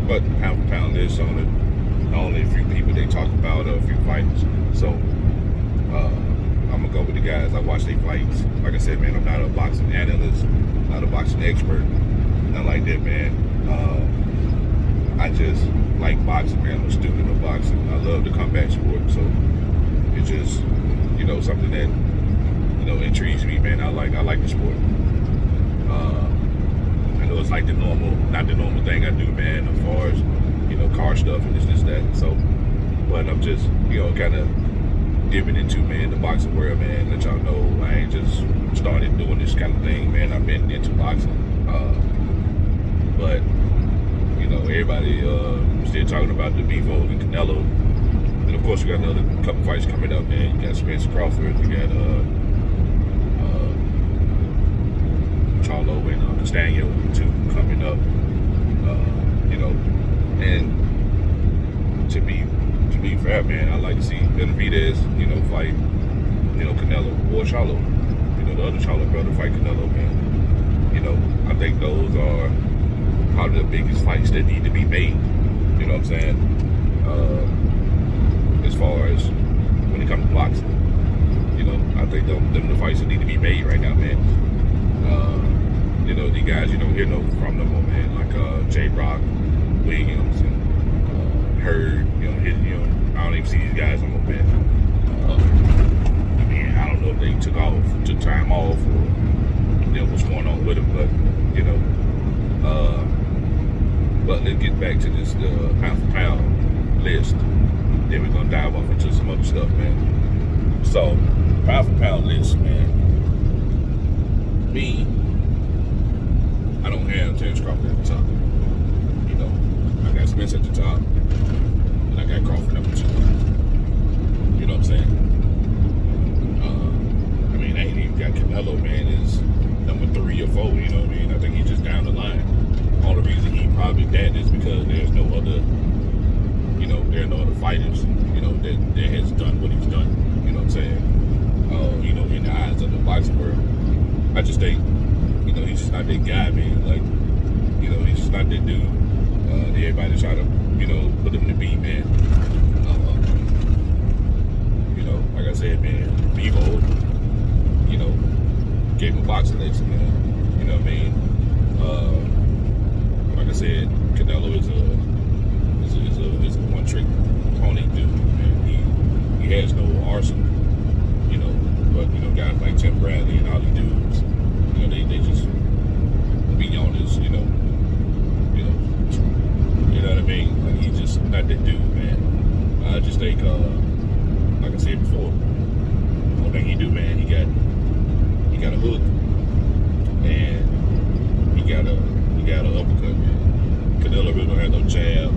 but pound for pound list on it. Only a few people they talk about, a few fights. So I'm gonna go with the guys. I watch their fights. Like I said, man, I'm not a boxing analyst, not a boxing expert, nothing like that, man. I just like boxing, man. I'm a student of boxing. I love the combat sport, so it's just, something that, intrigues me, man. I like the sport. I know it's like not the normal thing I do, man, as far as, car stuff and this, that. So, but I'm just, kind of dipping into, man, the boxing world, man. Let y'all know I ain't just started doing this kind of thing, man. I've been into boxing. But, everybody still talking about the Bevo and Canelo. And of course, we got another couple fights coming up, man. You got Spencer Crawford, you got Charlo and Castaño, too, coming up. And to be fair, man, I like to see Benavidez, fight, Canelo or Charlo. The other Charlo brother fight Canelo, man. I think those are probably the biggest fights that need to be made. You know what I'm saying? As far as when it comes to boxing, I think them the fights that need to be made right now, man. The guys you don't hear no from them, man, like J. Rock, Williams, and Hurd. I don't even see these guys no more, man. I don't know if they took time off, or what's going on with them, but but let's get back to this pound for pound list. Then we're gonna dive off into some other stuff, man. So, pound for pound list, man. Me, I don't have Terence Crawford at the top. I got Spence at the top, and I got Crawford number 2. You know what I'm saying? I ain't even got Canelo, man, is number 3 or 4. You know what I mean? I think he's just down the line. All the reason he probably that is because there's no other, there are no other fighters, that has done what he's done. You know what I'm saying? In the eyes of the boxing world, I just think, he's just not that guy, man. Like, he's just not that dude. Everybody try to, put him to beat, man. Like I said, man, Bevo, gave him a boxing lesson, man. You know what I mean? Like I said, Canelo is a one-trick pony dude, man. He has no arsenal, but guys like Tim Bradley and all these dudes, they just be on this, you know what I mean? Like, he's just not that dude, man. I just think, like I said before, one thing he do, man, he got a hook, and he got an uppercut, man. Canelo really don't have no jab,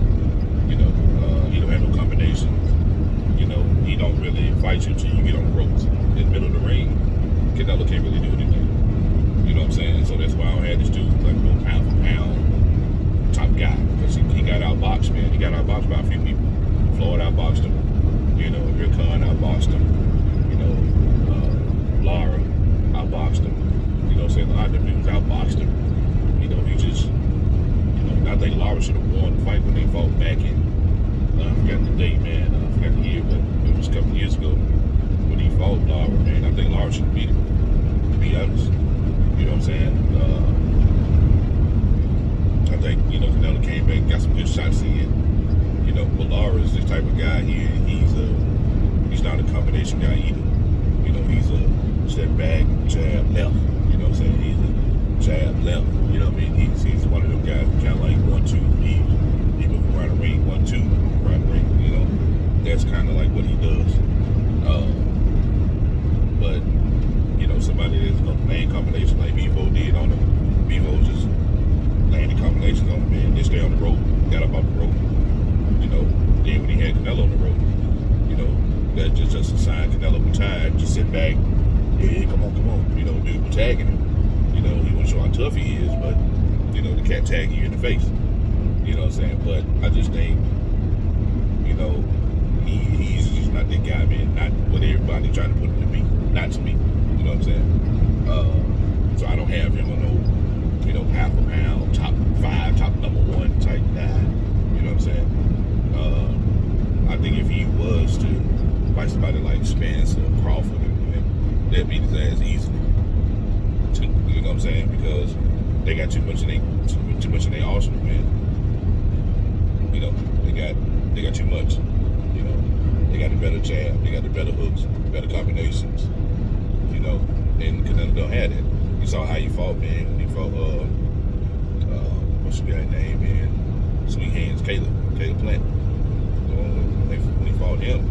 he don't have no combinations. He don't really fight you till you get on the ropes. In the middle of the ring, Canelo can't really do anything. You know what I'm saying? So that's why I don't have this dude like no pound for pound top guy, because he got outboxed, man. He got outboxed by a few people. Floyd outboxed him. Rickon outboxed him. Lara outboxed him. A lot of them dudes outboxed him. He just, I think Lara should have won the fight when they fought back in, I forgot the date, man. I forgot the year, but it was a couple years ago when he fought Lara, man. I think Lara should have beat him, to be honest. You know what I'm saying? I think, Canelo came back and got some good shots in. But Lara is this type of guy. He's not a combination guy either. He's a step back, jab, left. You know what I'm saying? He's a jab, left. You know what I mean? He's one of them guys kind of like 1-2. He move around the ring, 1-2, around the ring. That's kind of like what he does. But somebody that's gonna land combination like Bevo did on him. Bevo just landed combinations on him, man. They stay on the rope, got up off the rope. Then when he had Canelo on the rope, that's just a sign Canelo was tired. Just sit back, yeah, come on. Dude was tagging him. He won't show how tough he is, but the cat tagging you in the face. You know what I'm saying? But I just think, he's just not that guy, man. Not what everybody trying to put him to be. Not to me. You know what I'm saying? So I don't have him on no, pound for pound, top 5, top number 1 type guy. they got too much in their arsenal, man. You know, they got too much. You know, they got the better jab, they got the better hooks, better combinations. You know, and Canelo don't have that. You saw how he fought, man. When he fought what's the guy's name, man? Sweet Hands, Caleb Plant. When he fought him,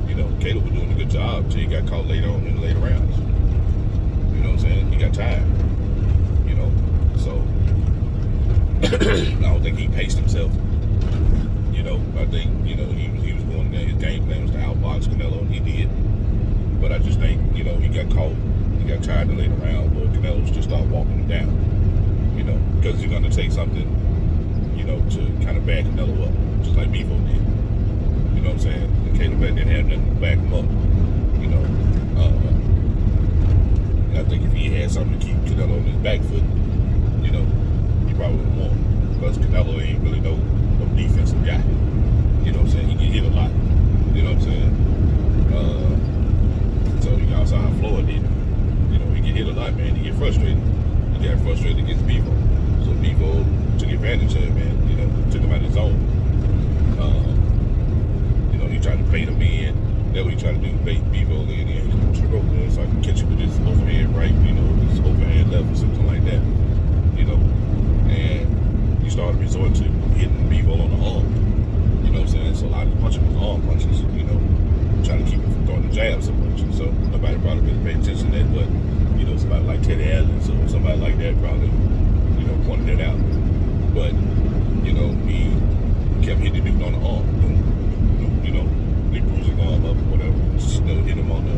you know, Caleb was doing a good job until he got caught later on in the later rounds. You know what I'm saying? He got tired. You know, so I don't think he paced himself. You know, I think, you know, he was going there. His game plan was to outbox Canelo, and he did. But I just think, you know, he got caught. He got tired in the later round, but Canelo just started walking him down. You know, because you're going to take something, you know, to kind of back Canelo up, just like Bevo did. You know what I'm saying? And Caleb didn't have nothing to back him up. You know, and I think if he had something to keep Canelo on his back foot, you know, he probably would have won. Because Canelo ain't really no defensive guy. You know what I'm saying? He get hit a lot. You know what I'm saying? So you know, saw how Floyd did. You know, he get hit a lot, man. He get frustrated. He got frustrated against Bevo. So Bevo took advantage of it, man. You know, took him out of his zone. You know, he tried to bait him in. That's what he tried to do, bait Bevo in. And come to the rope, man, so I can catch you with this overhand right, you know, this overhand left or something like that. You know, and he started resorting to hitting Bevo on the arm. You know what I'm saying? So a lot of the punches was arm punches, you know, trying to keep him from throwing the jabs so much. So nobody probably really paid attention to that, but, you know, somebody like Teddy Allen, so somebody like that probably, you know, pointed it out. But, you know, he kept hitting the dude on the arm. You know, they bruised his arm up or whatever. Just, you know, hit him on the,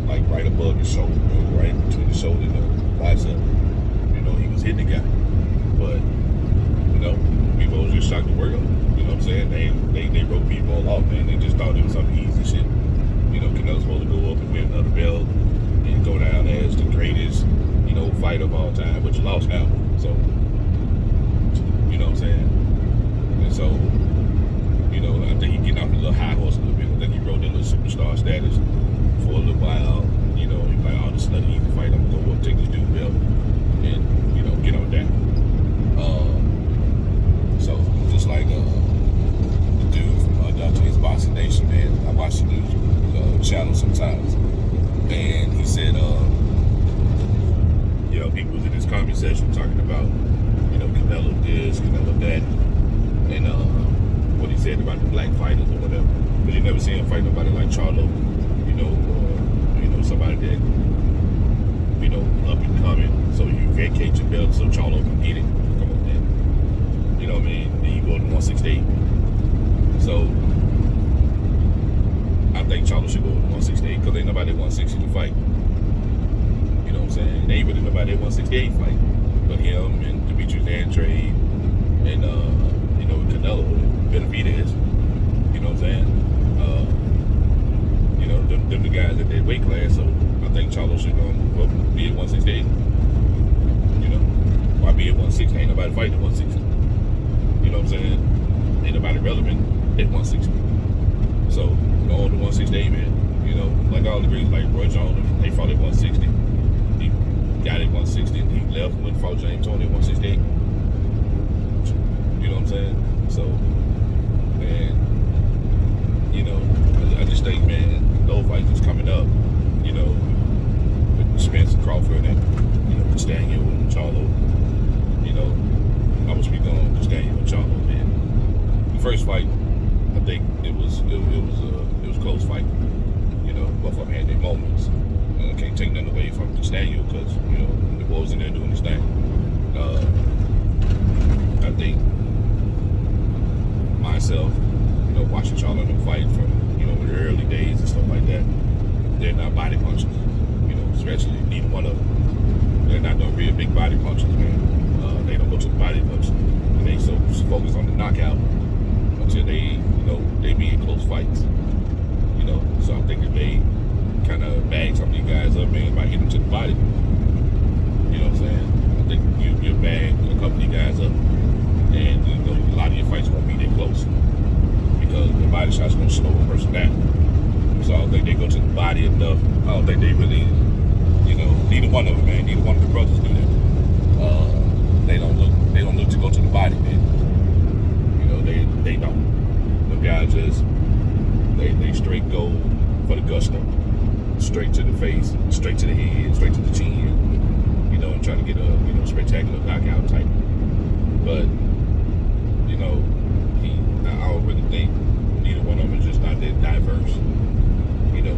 like, right above his shoulder, you know, right between the shoulder and the bicep. You know, he was hitting the guy. But, you know, Bevo was just shocked the world. You know what I'm saying? They wrote Bevo off, man. They just thought it was some easy shit. You know, Canelo's supposed to go up and win another belt and go down as the greatest, you know, fighter of all time, but you lost now. So, you know what I'm saying? And so, you know, I think he's getting off the little high horse a little bit. I think he rode that little superstar status for a little while. You know, he's like, oh, this is another easy fight. I'm going to go up, take this dude belt, and, you know, get on down. So, just like the dude from Dante's Boxing Nation, man, I watch the dude's channel sometimes, and he said, you know, people was in his comment section talking about, you know, Canelo this, Canelo that, and what he said about the black fighters or whatever. But you never see him fight nobody like Charlo, you know, or, you know, somebody that, you know, up and coming. So you vacate your belt so Charlo can get it. Come on, man. You know what I mean? Then you go to 168. So I think Charlo should go to 168 because ain't nobody at 160 to fight. You know what I'm saying? There ain't really nobody at 168 fight. But him and Demetrius Andrade and you know, Canelo and Benavidez. You know what I'm saying? You know, them the guys at that weight class. So I think Charlo should go and be at 168. You know, why be at 160? Ain't nobody fighting at 160. You know what I'm saying? Ain't nobody relevant at 160. So go on to 168, man. You know, like all the greats, like Roy Jones, they fought at 160. He got at 160 and he left when he fought James Toney at 168. You know what I'm saying? So, man, you know, I just think, man, those fights is coming up, you know, with Spence and Crawford and, you know, Castaño and Charlo. You know, I was speaking on Castaño and Charlo, man. The first fight, I think it was a close fight. You know, both of them had their moments. Can't take nothing away from Castaño because, you know, the boys in there doing his thing. I think myself, you know, watching Charlo and them fight from, you know, the early days and stuff like that, they're not body punchers. You know, especially neither one of them. They're not no real big body punchers, man. They don't go to the body much. And they so focused on the knockout until they, you know, they be in close fights. You know, so I'm thinking they kind of bag some of these guys up, man, by hitting them to the body. You know what I'm saying? I think you bag a couple of these guys up, and you know, a lot of your fights won't be that close because the body shot's gonna slow a person down. So I don't think they go to the body enough. I don't think they really, you know, neither one of them, man. Neither one of the brothers do that. they don't look to go to the body, man. You know, they don't. The guys just they straight go for the gusto, straight to the face, straight to the head, straight to the chin. You know, and try to get a spectacular knockout type. But you know, I don't really think neither one of them is just not that diverse. You know,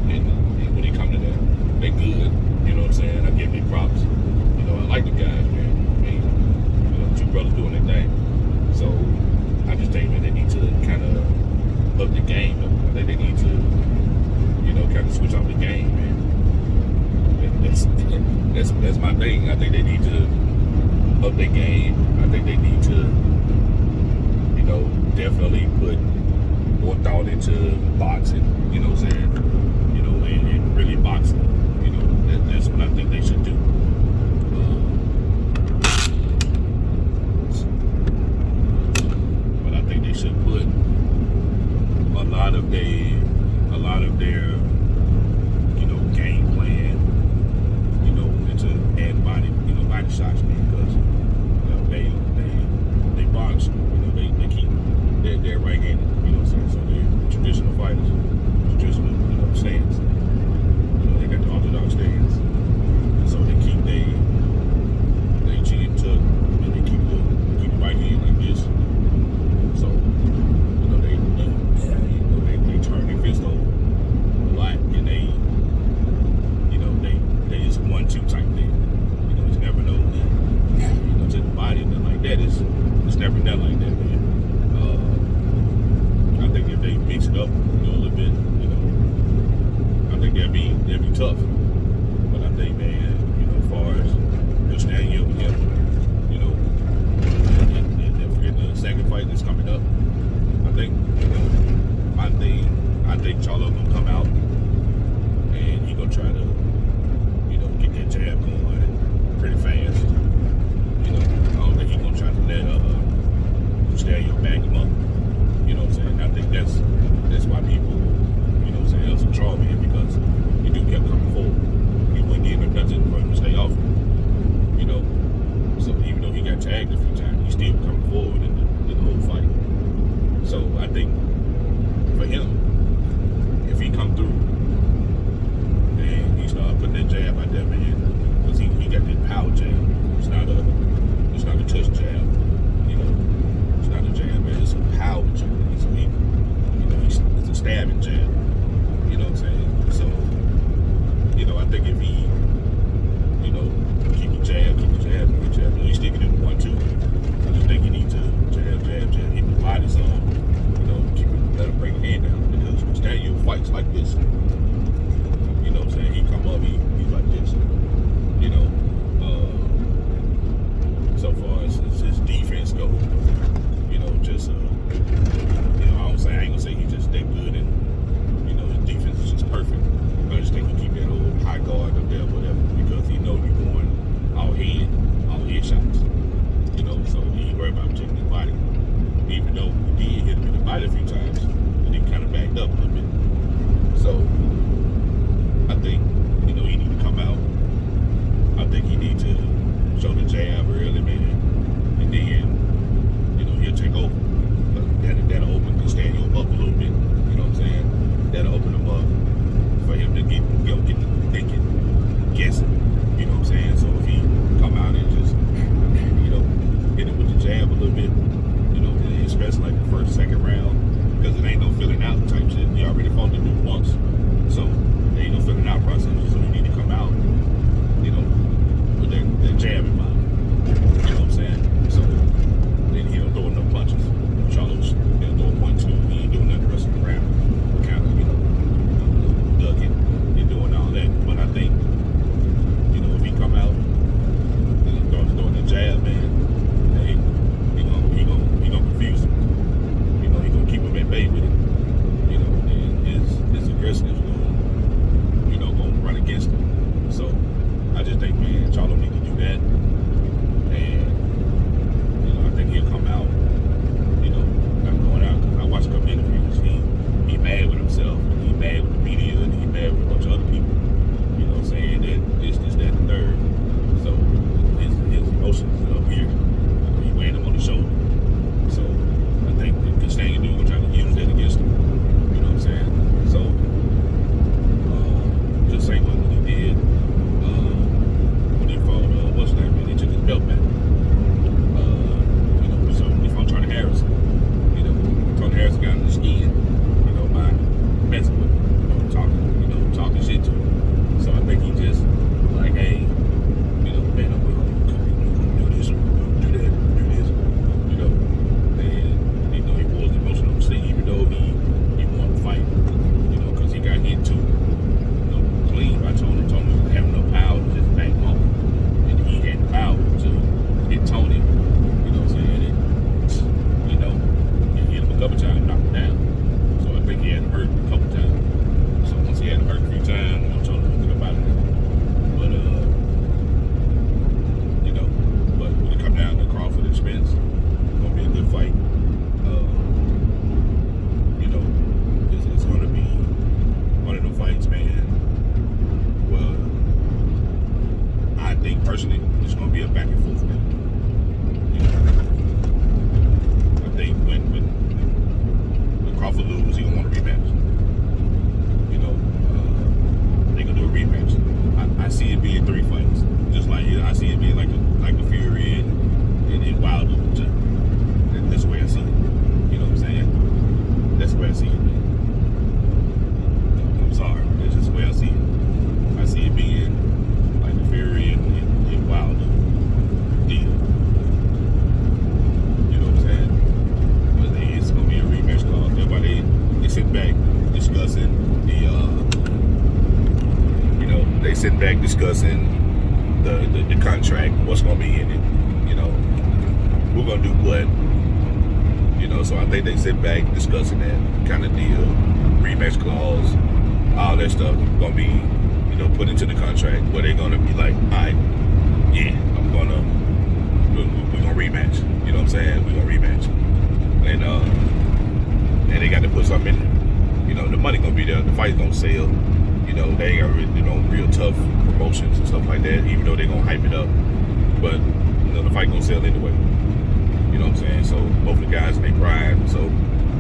and when it comes to that, they good. You know what I'm saying? I give them props. You know, I like the guys, man. I mean, you know, two brothers doing their thing. So I just think that they need to kind of up the game. I think they need to, you know, kind of switch off the game, man. That's my thing. I think they need to up their game. I think they need to, you know, definitely put more thought into boxing. You know what I'm saying? You know, and really boxing. You know, that's what I think they should do. But I think they should put a lot of their, you know, game plan, you know, into add body shots, man, because you know, they box, you know, they keep their right-handed, you know what I'm saying? So they're traditional fighters, traditional, you know, stance. You know, they got the orthodox stance, and so they keep they chin tucked, and they keep the right hand like this. So you know they turn their fist over a lot, and they just 1-2 type thing. You know, it's never no, you know, to the body, nothing like that. It's never done like that, man. I think if they mix it up, you know, a little bit, you know, I think that'd be tough. But I think, man, you know, as far as just standing up with him, you know, and forget the second fight that's coming up, I think, you know, I think Charlo gonna come out and he gonna try to, you know, get that jab going pretty fast. You know, I don't think he gonna try to let Stallion back him up. You know what I'm saying? I think that's why people, you know what I'm saying, else will draw man, because he kept coming forward. He wouldn't give him nothing for him to stay off. You know, so even though he got tagged a few times, he still coming forward in the whole fight. So I think for him, if he come through and he start putting that jab out there, man, because he got that power jab. It's not a touch jab. You know, it's not a jab, man. It's a power jab. So he, you know, it's a stabbing jab. You know what I'm saying? So, you know, I think if he, you know, keep the jab, he's sticking in 1-2. I just think he needs to jab, hit the body some, you know, let him bring the hand down, because Stallion fights like this. You know what I'm saying? He come up, he's like this. You know, so far as his defense goes, you know, just you know, I ain't gonna say he's just that good, and you know, his defense is just perfect. But I just think he keep that old high guard up there, whatever, because he know you're going all head shots. You know, so he ain't worried about protecting his body. Even though he did hit him in the body a few times, and he kind of backed up a little bit. So I think, you know, he need to come out. I think he need to show the jab early, man, and then, you know, he'll take over. That'll open Castaño up a little bit. You know what I'm saying? That'll open him up for him to get thinking, guessing. You know what I'm saying? So if he come out and just, you know, hit him with the jab a little bit, you know, especially like the first, second round, because it ain't no filling out type shit. You already fought the dude once, so there ain't no filling out process. So you need to come out, you know, with that jab in mind. You know what I'm saying? So couple times and knocked him down. So I think he had him hurt a couple times. So once he had him hurt a few times, I'm trying to get him out of there. But but when it come down to Crawford and Spence, it's gonna be a good fight. It's gonna be one of the fights, man. Well, I think personally, it's gonna be a back and forth. I think when Crawford loses, he gonna want a rematch. They gonna do a rematch. I see it being 3 fights, just like I see it being like the Fury and Wilder. That's the way I see it. You know what I'm saying? That's the way I see it. I'm sorry, that's just the way I see it. I see it being like the Fury and Wilder deal. You know what I'm saying? But it's gonna be a rematch clause. That's why they sit back discussing they sit back discussing the contract, what's gonna be in it. We're gonna do what. So I think they sit back discussing that kind of deal, rematch clause, all that stuff gonna be, put into the contract where they're gonna be like, all right, yeah, we're gonna rematch. You know what I'm saying? We're gonna rematch. And they got to put something in there. The money gonna be there, the fight's gonna sell. They ain't got real tough promotions and stuff like that, even though they're gonna hype it up. But the fight gonna sell anyway. You know what I'm saying? So both the guys in their prime, so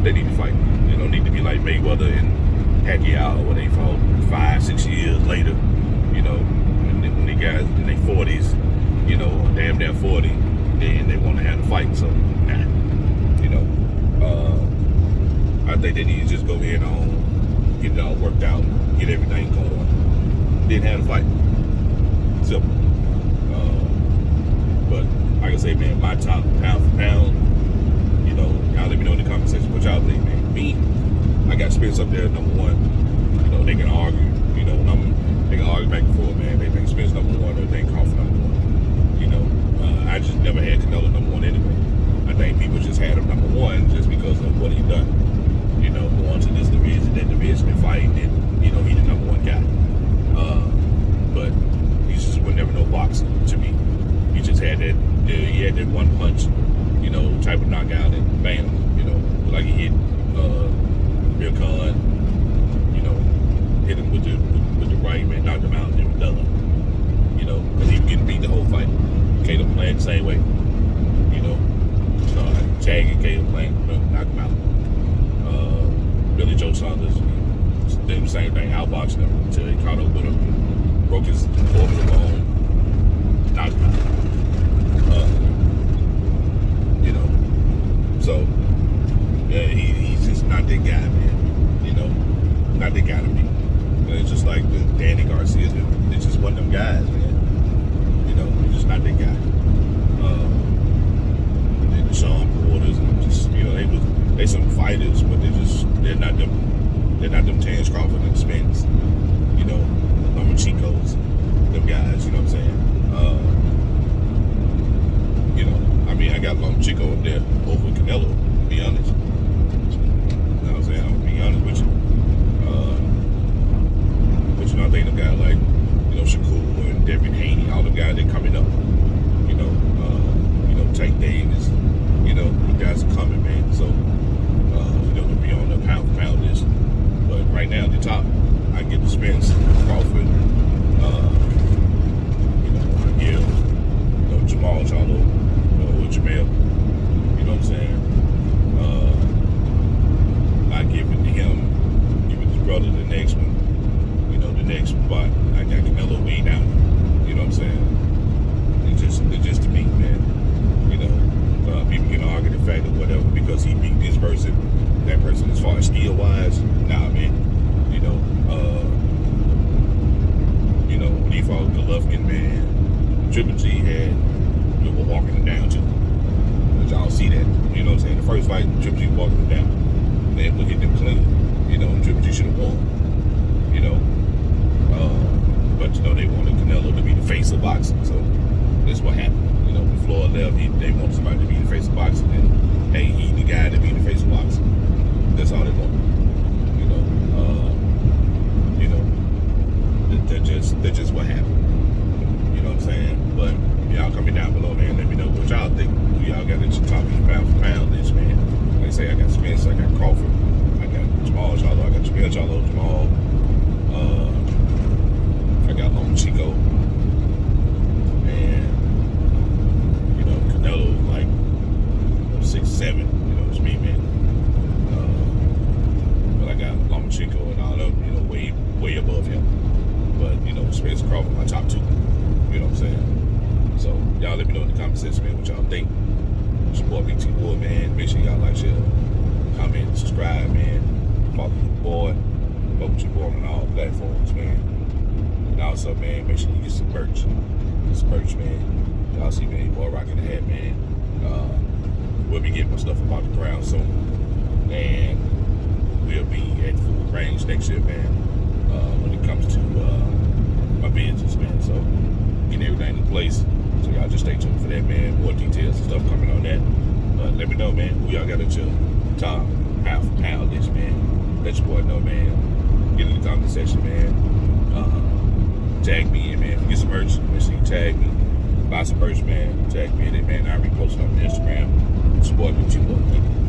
they need to fight. They don't need to be like Mayweather and Pacquiao where they fought 5-6 years later. When the guys in their 40s, damn near 40, then they want to have the fight. So I think they need to just go in on, get it all worked out, get everything going, then have the fight. Simple. But like I say, man, my top pound for pound, y'all let me know in the comment section what y'all think, man. Me, I got Spence up there number 1. They can argue, they can argue back and forth, man. They think Spence number 1 or they think Crawford number 1. I just never had Canelo number 1 anyway. I think people just had him number 1 just because of what he done. Going to this division, that division, and fighting, and he the number 1 guy. But he just was never no boxer to me. He just had that, he had that one punch, type of knockout, and bam, like he hit Bill Khan, hit him with the right, man, knocked him out, and then was done. Because he was getting beat the whole fight. Caleb playing the same way. Tagging Caleb playing, knocked him out. Billy Joe Saunders, did the same thing, outboxed him until he caught up with him, broke his orbital bone, knocked him out. So yeah, he's just not that guy, man. Not that guy to me. And it's just like the Danny Garcia, it's just one of them guys, man. He's just not that guy. And the Sean Porters, and just they some fighters, but they're not them Terrence Crawford and Spence, Norman Chicos, them guys, you know what I'm saying? I got Norman Chico up there over Canelo, to be honest. You know what I'm saying? I'm gonna be honest with you. But I think them guys like, Shakur and Devin Haney, all them guys, they coming up. Tank Davis, you guys are coming, man. So, to be on the pound for pound list. But right now, at the top, I get the Spence, Crawford, Gill, Jamal Charlo, with Jamel. You know what I'm saying? I give it to him, give it to his brother, the next one. The next spot, I got Canelo way down. You know what I'm saying? It's just to me, man. People can argue the fact of whatever because he beat this person, that person, as far as skill wise. Nah, man. When he fought Golovkin, man, Triple G had people walking him down too. But y'all see that? You know what I'm saying? The first fight, Triple G walking him down. They would hit them clean. Triple G should have won. But they wanted Canelo to be the face of boxing, so that's what happened. When Floyd left, they wanted somebody to be the face of boxing, and hey, he the guy to be the face of boxing. with your boy on all platforms, man. And also, man, make sure you get some merch. Get some merch, man. Y'all see, man, your boy rocking the hat, man. We'll be getting my stuff about the ground soon. And we'll be at full range next year, man, when it comes to my business, man. So, getting everything in place. So, y'all just stay tuned for that, man. More details and stuff coming on that. Let me know, man, who y'all got at your top Pound this, man. Let your boy know, man. Get in the comment section, man. Tag me in, man. Get some merch. Make sure you tag me. Buy some merch, man. Tag me in it, man. I repost it on Instagram. Support what you want.